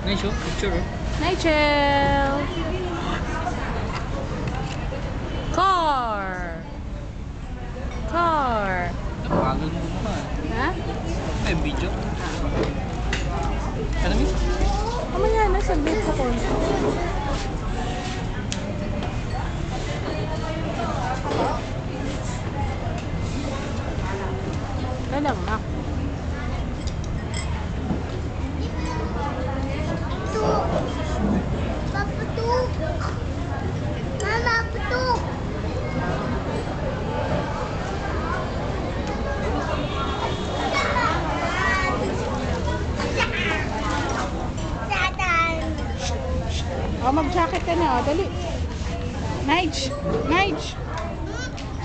Nice oh, picture oh. Nigel! Car! Car! Napagal mo mukha. Ha? Ay, video. Ano mi? Mamaya na, saglit ako. Dalang na. Paputok! Mama, paputok! Oh, mag-jacket ka na. Oh. Dali. Nige! Nige!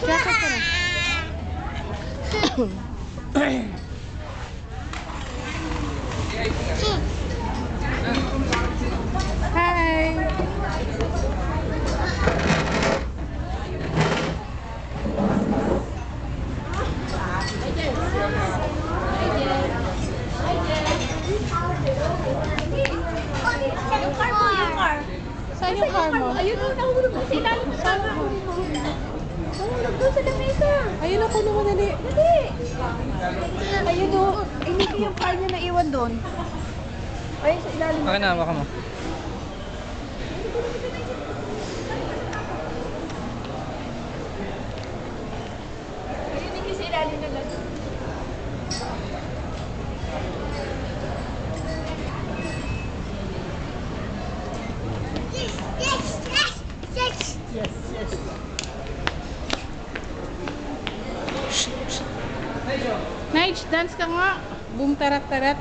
Jacket ka na. Hi! Yung car mo, yung car. Saan yung car mo? Ayun o, nahulog kasi ilalim mo sa nahulog doon sa lamesa. Ayun ako naman, dali. Dali. Ayun o, hindi ko yung car niya naiwan doon. Ayun sa ilalim. Baka na, baka mo. Ayun hindi sa ilalim na lang. Yes, yes. Nige, dance ka nga. Boom tarat tarat.